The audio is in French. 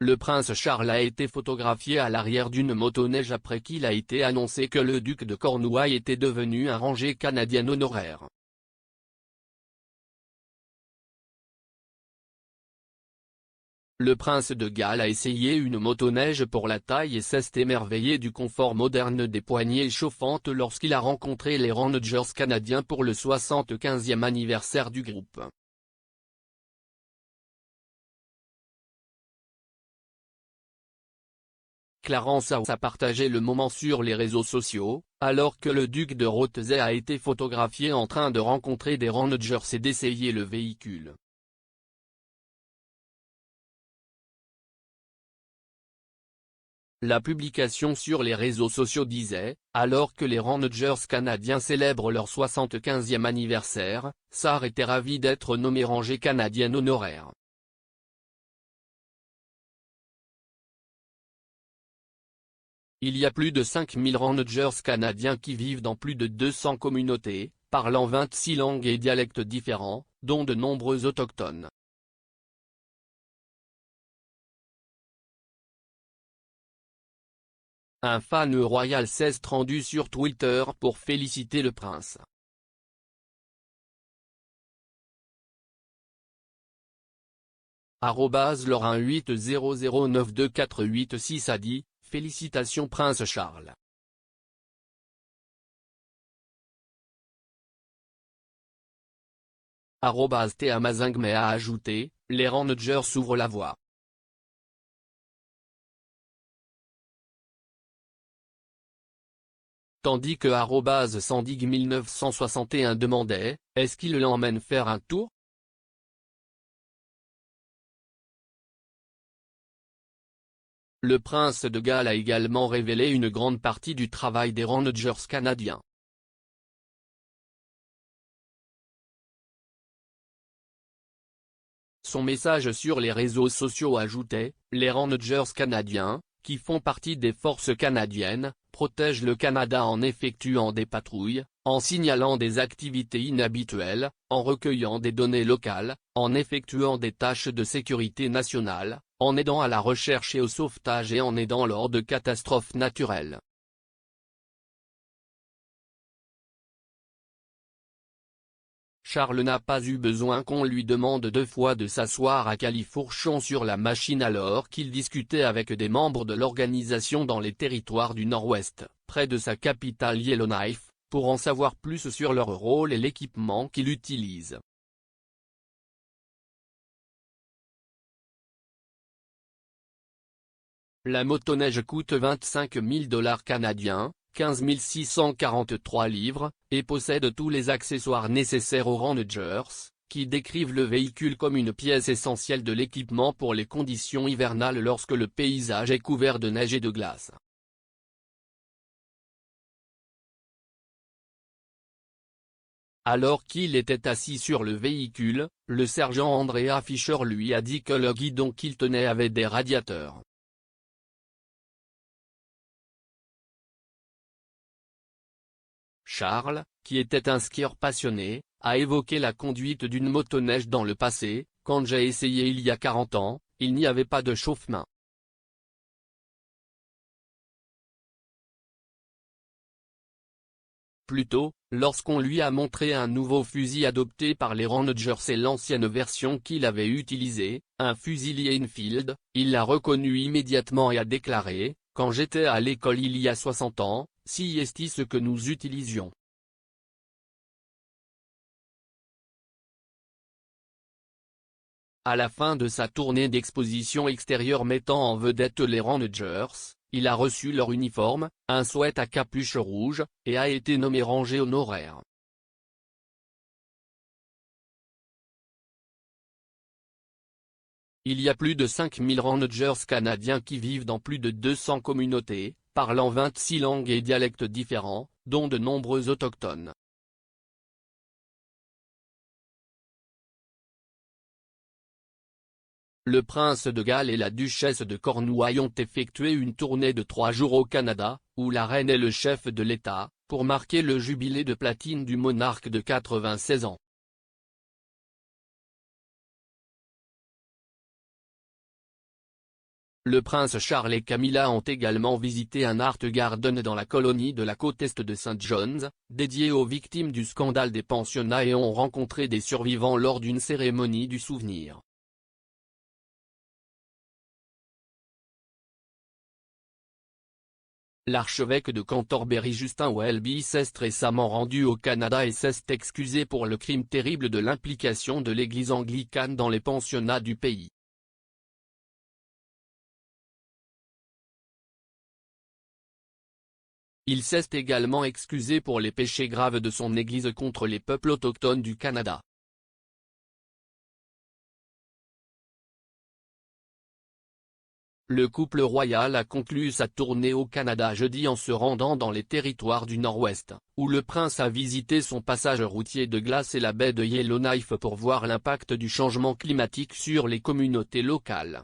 Le prince Charles a été photographié à l'arrière d'une motoneige après qu'il a été annoncé que le duc de Cornouailles était devenu un rangé canadien honoraire. Le prince de Galles a essayé une motoneige pour la taille et s'est émerveillé du confort moderne des poignées chauffantes lorsqu'il a rencontré les Rangers canadiens pour le 75e anniversaire du groupe. Clarence House a partagé le moment sur les réseaux sociaux, alors que le duc de Rothesay a été photographié en train de rencontrer des Rangers et d'essayer le véhicule. La publication sur les réseaux sociaux disait, alors que les Rangers canadiens célèbrent leur 75e anniversaire, Sarr était ravi d'être nommé rangée canadienne honoraire. Il y a plus de 5000 Rangers canadiens qui vivent dans plus de 200 communautés, parlant 26 langues et dialectes différents, dont de nombreux autochtones. Un fan royal s'est rendu sur Twitter pour féliciter le prince. @Lorrain800924886 a dit, félicitations prince Charles. @Théamazingmé a ajouté, les Rangers s'ouvrent la voie. Tandis que @Sandig1961 demandait, est-ce qu'il l'emmène faire un tour? Le prince de Galles a également révélé une grande partie du travail des Rangers canadiens. Son message sur les réseaux sociaux ajoutait, les Rangers canadiens, qui font partie des forces canadiennes, protègent le Canada en effectuant des patrouilles, en signalant des activités inhabituelles, en recueillant des données locales, en effectuant des tâches de sécurité nationale, en aidant à la recherche et au sauvetage et en aidant lors de catastrophes naturelles. Charles n'a pas eu besoin qu'on lui demande 2 fois de s'asseoir à califourchon sur la machine alors qu'il discutait avec des membres de l'organisation dans les territoires du Nord-Ouest, près de sa capitale Yellowknife, pour en savoir plus sur leur rôle et l'équipement qu'il utilise. La motoneige coûte 25 000 $ canadiens, 15 643 livres, et possède tous les accessoires nécessaires aux Rangers, qui décrivent le véhicule comme une pièce essentielle de l'équipement pour les conditions hivernales lorsque le paysage est couvert de neige et de glace. Alors qu'il était assis sur le véhicule, le sergent Andrea Fischer lui a dit que le guidon qu'il tenait avait des radiateurs. Charles, qui était un skieur passionné, a évoqué la conduite d'une motoneige dans le passé, quand j'ai essayé il y a 40 ans, il n'y avait pas de chauffe-main. Plus tôt, lorsqu'on lui a montré un nouveau fusil adopté par les Rangers et l'ancienne version qu'il avait utilisée, un fusil Enfield, il l'a reconnu immédiatement et a déclaré, « Quand j'étais à l'école il y a 60 ans, si est ce que nous utilisions. » À la fin de sa tournée d'exposition extérieure mettant en vedette les Rangers, il a reçu leur uniforme, un sweat à capuche rouge, et a été nommé rangé honoraire. Il y a plus de 5000 Rangers canadiens qui vivent dans plus de 200 communautés, parlant 26 langues et dialectes différents, dont de nombreux autochtones. Le prince de Galles et la duchesse de Cornouailles ont effectué une tournée de 3 jours au Canada, où la reine est le chef de l'État, pour marquer le jubilé de platine du monarque de 96 ans. Le prince Charles et Camilla ont également visité un art garden dans la colonie de la côte est de St. John's, dédié aux victimes du scandale des pensionnats et ont rencontré des survivants lors d'une cérémonie du souvenir. L'archevêque de Canterbury Justin Welby s'est récemment rendu au Canada et s'est excusé pour le crime terrible de l'implication de l'église anglicane dans les pensionnats du pays. Il s'est également excusé pour les péchés graves de son église contre les peuples autochtones du Canada. Le couple royal a conclu sa tournée au Canada jeudi en se rendant dans les territoires du Nord-Ouest, où le prince a visité son passage routier de glace et la baie de Yellowknife pour voir l'impact du changement climatique sur les communautés locales.